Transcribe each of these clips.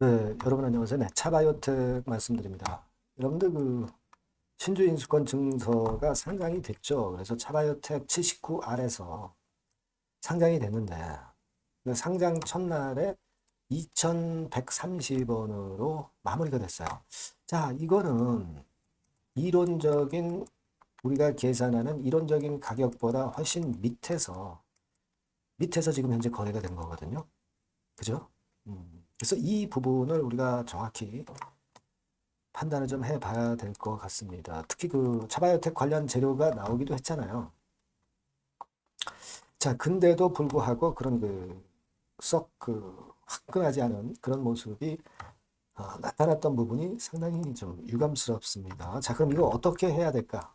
네, 여러분 안녕하세요. 네, 차바이오텍 말씀드립니다. 여러분들 신주인수권 증서가 상장이 됐죠. 그래서 차바이오텍 79R에서 상장이 됐는데 그 상장 첫날에 2,130원으로 마무리가 됐어요. 자, 이거는 이론적인 우리가 계산하는 이론적인 가격보다 훨씬 밑에서 지금 현재 거래가 된 거거든요. 그죠? 그래서 이 부분을 우리가 정확히 판단을 좀 해봐야 될 것 같습니다. 특히 차바이오텍 관련 재료가 나오기도 했잖아요. 자, 근데도 불구하고 그런 썩 화끈하지 않은 그런 모습이 나타났던 부분이 상당히 좀 유감스럽습니다. 자, 그럼 이거 어떻게 해야 될까?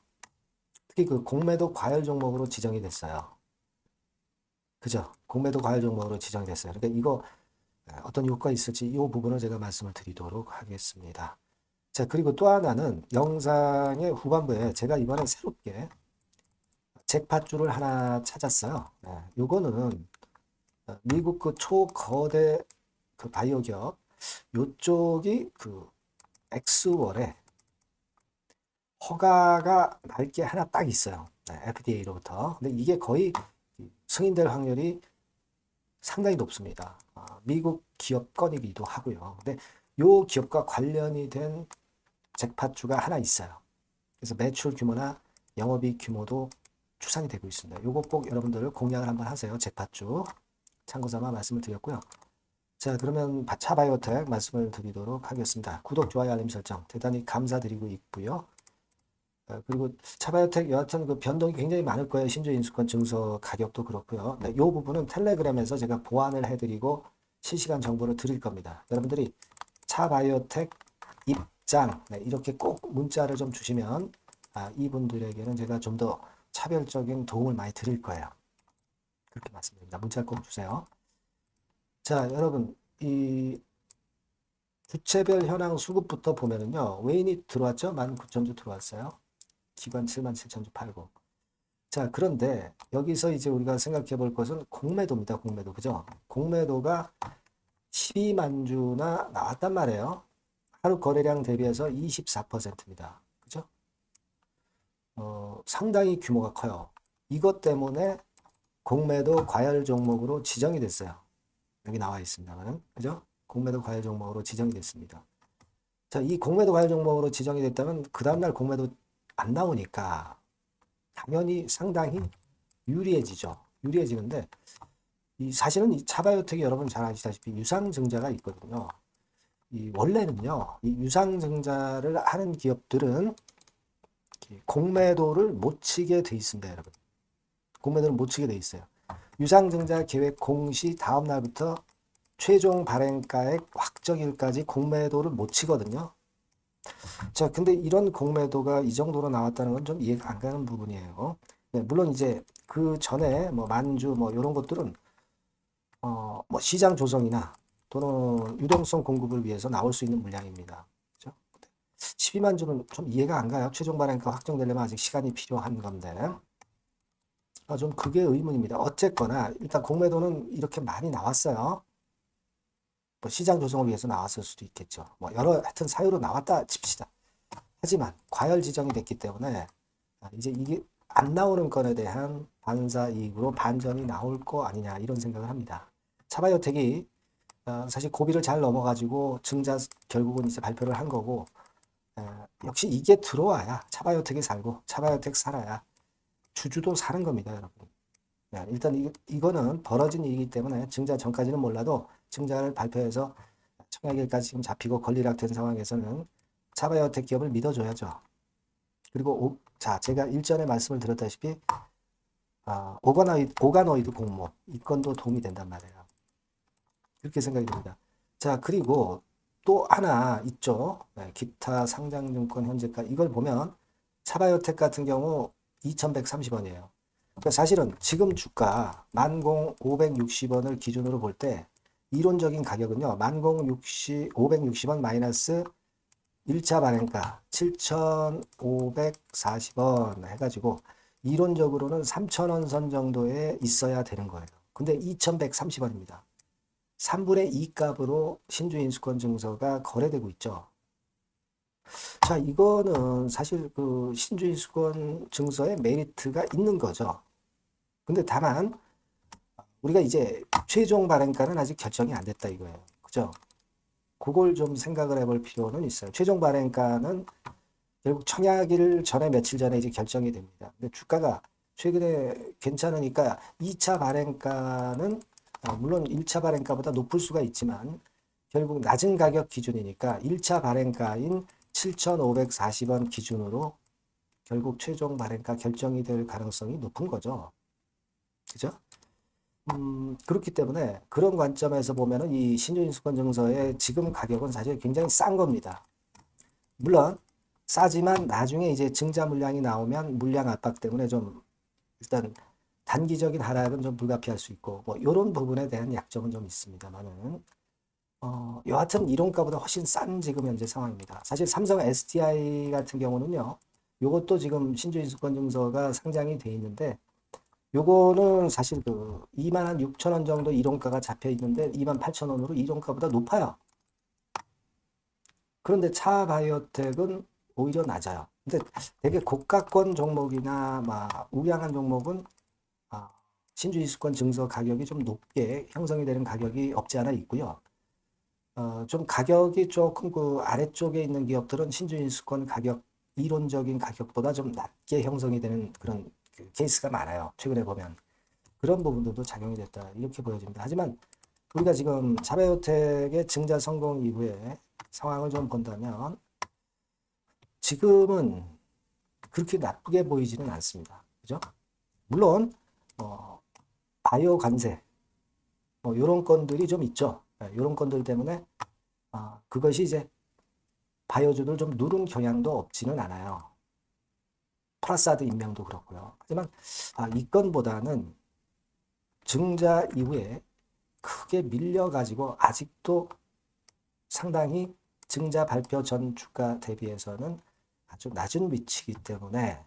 특히 공매도 과열 종목으로 지정이 됐어요. 그죠? 공매도 과열 종목으로 지정이 됐어요. 그러니까 이거 어떤 효과가 있을지 이 부분을 제가 말씀을 드리도록 하겠습니다. 자, 그리고 또 하나는 영상의 후반부에 제가 이번에 새롭게 잭팟줄을 하나 찾았어요. 요거는 미국 초거대 바이오 기업 요쪽이 엑스월에 허가가 날 게 하나 딱 있어요. FDA로부터. 근데 이게 거의 승인될 확률이 상당히 높습니다. 미국 기업 건이기도 하고요. 근데 요 기업과 관련이 된 잭팟주가 하나 있어요. 그래서 매출 규모나 영업이익 규모도 추산이 되고 있습니다. 요거 꼭 여러분들 공략을 한번 하세요. 잭팟주. 참고 삼아 말씀을 드렸고요. 자, 그러면 차바이오텍 말씀을 드리도록 하겠습니다. 구독, 좋아요, 알림 설정 대단히 감사드리고 있고요. 그리고 차바이오텍 여하튼 변동이 굉장히 많을 거예요. 신주인수권 증서 가격도 그렇고요. 네, 이 부분은 텔레그램에서 제가 보완을 해드리고 실시간 정보를 드릴 겁니다. 여러분들이 차바이오텍 입장 이렇게 꼭 문자를 좀 주시면 이분들에게는 제가 좀 더 차별적인 도움을 많이 드릴 거예요. 그렇게 말씀드립니다. 문자 꼭 주세요. 자, 여러분 이 주체별 현황 수급부터 보면은요. 외인이 들어왔죠? 19,000주 들어왔어요. 기관 77,000주 팔고. 자, 그런데 여기서 이제 우리가 생각해 볼 것은 공매도입니다. 공매도. 그죠? 공매도가 12만 주나 나왔단 말이에요. 하루 거래량 대비해서 24%입니다. 그죠? 상당히 규모가 커요. 이것 때문에 공매도 과열 종목으로 지정이 됐어요. 여기 나와 있습니다만, 그죠? 공매도 과열 종목으로 지정이 됐습니다. 자, 이 공매도 과열 종목으로 지정이 됐다면 그 다음날 공매도 안 나오니까 당연히 상당히 유리해지죠. 유리해지는데 사실은 이 차바이오텍이 여러분 잘 아시다시피 유상증자가 있거든요. 원래는요, 이 유상증자를 하는 기업들은 공매도를 못 치게 돼 있습니다, 여러분. 공매도를 못 치게 돼 있어요. 유상증자 계획 공시 다음 날부터 최종 발행가액 확정일까지 공매도를 못 치거든요. 자, 근데 이런 공매도가 이 정도로 나왔다는 건 좀 이해가 안 가는 부분이에요. 네, 물론 이제 그 전에 뭐 만주 뭐 이런 것들은 뭐 시장 조성이나 또는 유동성 공급을 위해서 나올 수 있는 물량입니다. 그죠? 12만 주는 좀 이해가 안 가요. 최종 발행가 확정되려면 아직 시간이 필요한 건데. 좀 그게 의문입니다. 어쨌거나 일단 공매도는 이렇게 많이 나왔어요. 뭐 시장 조성을 위해서 나왔을 수도 있겠죠. 뭐 여러 하여튼 사유로 나왔다 칩시다. 하지만 과열 지정이 됐기 때문에 이제 이게 안 나오는 건에 대한 반사 이익으로 반전이 나올 거 아니냐 이런 생각을 합니다. 차바이오텍이 사실 고비를 잘 넘어가지고 증자 결국은 이제 발표를 한 거고 역시 이게 들어와야 차바이오텍이 살고 차바이오텍 살아야 주주도 사는 겁니다, 여러분. 일단 이거는 벌어진 일이기 때문에 증자 전까지는 몰라도 증자를 발표해서 청약일까지 지금 잡히고 권리락된 상황에서는 차바이오텍 기업을 믿어줘야죠. 그리고 자, 제가 일전에 말씀을 드렸다시피 오가노이드 공모 이 건도 도움이 된단 말이에요. 그렇게 생각이 듭니다. 자, 그리고 또 하나 있죠. 기타 상장증권 현재가 이걸 보면 차바이오텍 같은 경우 2,130원이에요. 그러니까 사실은 지금 주가 10,560원을 기준으로 볼 때 이론적인 가격은요. 10,560원 마이너스 1차 발행가 7,540원 해가지고 이론적으로는 3,000원 선 정도에 있어야 되는 거예요. 근데 2,130원입니다. 3분의 2 값으로 신주인수권 증서가 거래되고 있죠. 자, 이거는 사실 그 신주인수권 증서에 메리트가 있는 거죠. 근데 다만 우리가 이제 최종 발행가는 아직 결정이 안 됐다 이거예요. 그죠? 그걸 좀 생각을 해볼 필요는 있어요. 최종 발행가는 결국 청약일 전에 며칠 전에 이제 결정이 됩니다. 근데 주가가 최근에 괜찮으니까 2차 발행가는 물론 1차 발행가보다 높을 수가 있지만 결국 낮은 가격 기준이니까 1차 발행가인 7,540원 기준으로 결국 최종 발행가 결정이 될 가능성이 높은 거죠. 그죠? 그렇기 때문에 그런 관점에서 보면은 이 신주인수권 증서의 지금 가격은 사실 굉장히 싼 겁니다. 물론 싸지만 나중에 이제 증자 물량이 나오면 물량 압박 때문에 좀 일단 단기적인 하락은 좀 불가피할 수 있고 뭐 이런 부분에 대한 약점은 좀 있습니다만은 여하튼 이론가보다 훨씬 싼 지금 현재 상황입니다. 사실 삼성 SDI 같은 경우는요. 요것도 지금 신주인수권 증서가 상장이 돼 있는데 요거는 사실 그 2만 6천 원 정도 이론가가 잡혀 있는데 2만 8천 원으로 이론가보다 높아요. 그런데 차바이오텍은 오히려 낮아요. 근데 되게 고가권 종목이나 막 우량한 종목은 신주인수권 증서 가격이 좀 높게 형성이 되는 가격이 없지 않아 있고요. 좀 가격이 조금 그 아래쪽에 있는 기업들은 신주인수권 가격, 이론적인 가격보다 좀 낮게 형성이 되는 그런 그 케이스가 많아요. 최근에 보면. 그런 부분들도 작용이 됐다. 이렇게 보여집니다. 하지만 우리가 지금 자바이오텍의 증자 성공 이후에 상황을 좀 본다면 지금은 그렇게 나쁘게 보이지는 않습니다. 그죠? 물론 바이오 관세 뭐 이런 건들이 좀 있죠. 이런 건들 때문에 그것이 이제 바이오주를 좀 누른 경향도 없지는 않아요. 프라사드 임명도 그렇고요. 하지만 이 건보다는 증자 이후에 크게 밀려가지고 아직도 상당히 증자 발표 전 주가 대비해서는 아주 낮은 위치이기 때문에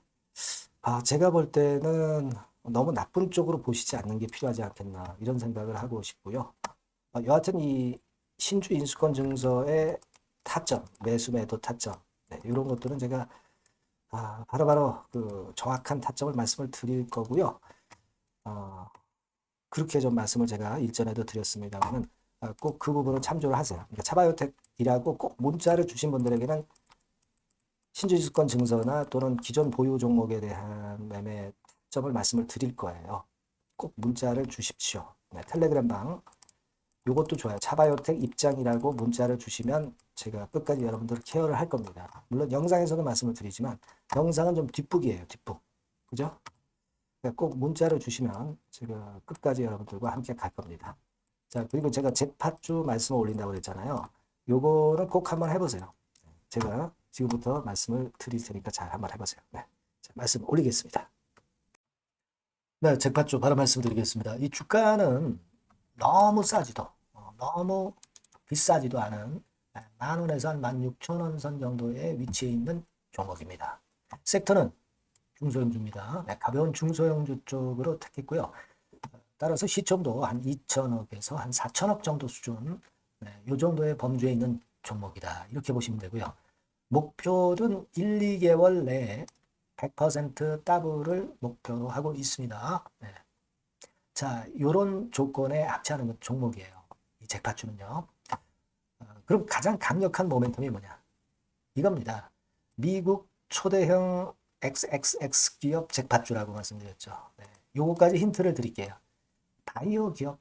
제가 볼 때는 너무 나쁜 쪽으로 보시지 않는 게 필요하지 않겠나 이런 생각을 하고 싶고요. 여하튼 이 신주 인수권 증서의 타점, 매수 매도 타점 이런 것들은 제가 바로바로 그 정확한 타점을 말씀을 드릴 거고요. 그렇게 좀 말씀을 제가 일전에도 드렸습니다만은 꼭 그 부분은 참조를 하세요. 그러니까 차바이오텍이라고 꼭 문자를 주신 분들에게는 신주주권 증서나 또는 기존 보유 종목에 대한 매매 점을 말씀을 드릴 거예요. 꼭 문자를 주십시오. 네, 텔레그램 방 요것도 좋아요. 차바이오텍 입장이라고 문자를 주시면 제가 끝까지 여러분들 케어를 할 겁니다. 물론 영상에서도 말씀을 드리지만 영상은 좀 뒷북이에요. 뒷북. 그죠? 그러니까 꼭 문자를 주시면 제가 끝까지 여러분들과 함께 갈 겁니다. 자, 그리고 제가 잭팟주 말씀을 올린다고 그랬잖아요. 요거는 꼭 한번 해보세요. 제가 지금부터 말씀을 드릴 테니까 잘 한번 해보세요. 네. 자, 말씀 올리겠습니다. 네, 잭팟주 바로 말씀드리겠습니다. 이 주가는 너무 싸지도, 너무 비싸지도 않은 10,000원에서 한 16,000원 선 정도의 위치에 있는 종목입니다. 섹터는 중소형주입니다. 네, 가벼운 중소형주 쪽으로 택했고요. 따라서 시총도 한 2천억에서 한 4천억 정도 수준, 이 정도의 범주에 있는 종목이다. 이렇게 보시면 되고요. 목표는 1, 2개월 내에 100% 더블을 목표로 하고 있습니다. 네. 자, 이런 조건에 합치하는 종목이에요. 이 잭팟주는요. 그럼 가장 강력한 모멘텀이 뭐냐? 이겁니다. 미국 초대형 XXX 기업 잭팟주라고 말씀드렸죠. 네. 요거까지 힌트를 드릴게요. 바이오 기업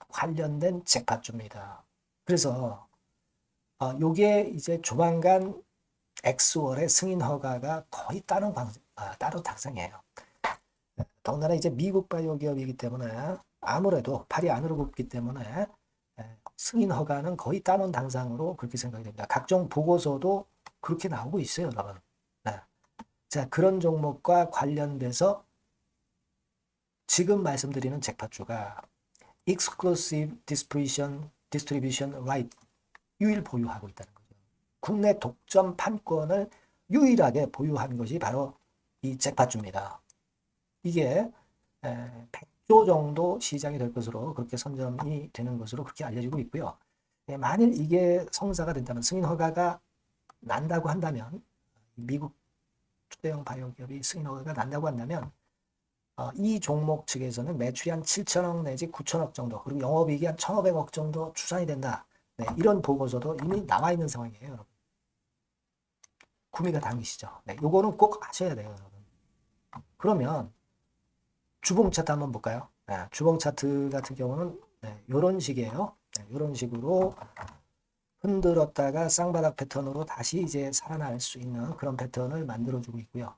관련된 잭팟주입니다. 그래서 요게 이제 조만간 엑스월의 승인 허가가 거의 따로 당상이에요. 더군다나 이제 미국 바이오 기업이기 때문에 아무래도 팔이 안으로 굽기 때문에 승인 허가는 거의 따놓은 당상으로 그렇게 생각이 됩니다. 각종 보고서도 그렇게 나오고 있어요, 여러분. 네. 자, 그런 종목과 관련돼서 지금 말씀드리는 잭팟주가 Exclusive Distribution Right 유일 보유하고 있다는 거죠. 국내 독점 판권을 유일하게 보유한 것이 바로 이 잭팟주입니다. 이게 조 정도 시장이 될 것으로 그렇게 선점이 되는 것으로 그렇게 알려지고 있고요. 예, 만일 이게 성사가 된다면 승인 허가가 난다고 한다면 미국 초대형 바이오 기업이 승인 허가가 난다고 한다면 이 종목 측에서는 매출이 한 7천억 내지 9천억 정도 그리고 영업이익이 한 1,500억 정도 추산이 된다. 네, 이런 보고서도 이미 나와 있는 상황이에요. 여러분. 구미가 당기시죠. 네, 요거는 꼭 아셔야 돼요. 여러분. 그러면 주봉 차트 한번 볼까요? 네, 주봉 차트 같은 경우는 네, 이런 식이에요. 네, 이런 식으로 흔들었다가 쌍바닥 패턴으로 다시 이제 살아날 수 있는 그런 패턴을 만들어주고 있고요.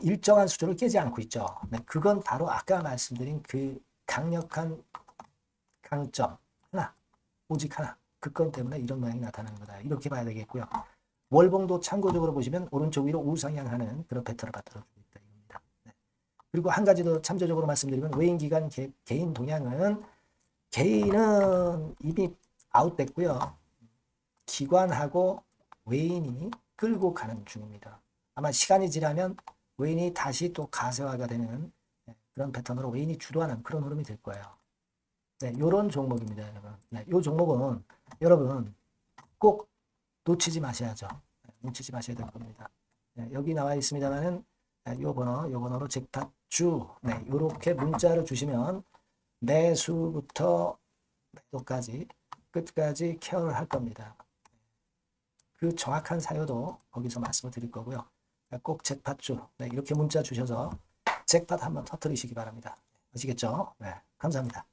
일정한 수준을 깨지 않고 있죠. 네, 그건 바로 아까 말씀드린 그 강력한 강점 하나, 오직 하나, 그 건 때문에 이런 모양이 나타나는 거다. 이렇게 봐야 되겠고요. 월봉도 참고적으로 보시면 오른쪽 위로 우상향하는 그런 패턴을 만들어주고 있다. 이겁니다. 네. 그리고 한 가지 더 참조적으로 말씀드리면 외인 기관 개인 동향은 개인은 이미 아웃됐고요. 기관하고 외인이 끌고 가는 중입니다. 아마 시간이 지나면 외인이 다시 또 가세화가 되는 그런 패턴으로 외인이 주도하는 그런 흐름이 될 거예요. 네, 요런 종목입니다, 여러분. 네, 요 종목은 여러분 꼭 놓치지 마셔야죠. 네, 놓치지 마셔야 될 겁니다. 네, 여기 나와 있습니다만은 요 번호로 잭팟주 네, 요렇게 문자를 주시면 매수부터 매도까지 끝까지 케어를 할 겁니다. 그 정확한 사유도 거기서 말씀을 드릴 거고요. 꼭 잭팟주 네, 이렇게 문자 주셔서 잭팟 한번 터뜨리시기 바랍니다. 아시겠죠? 네, 감사합니다.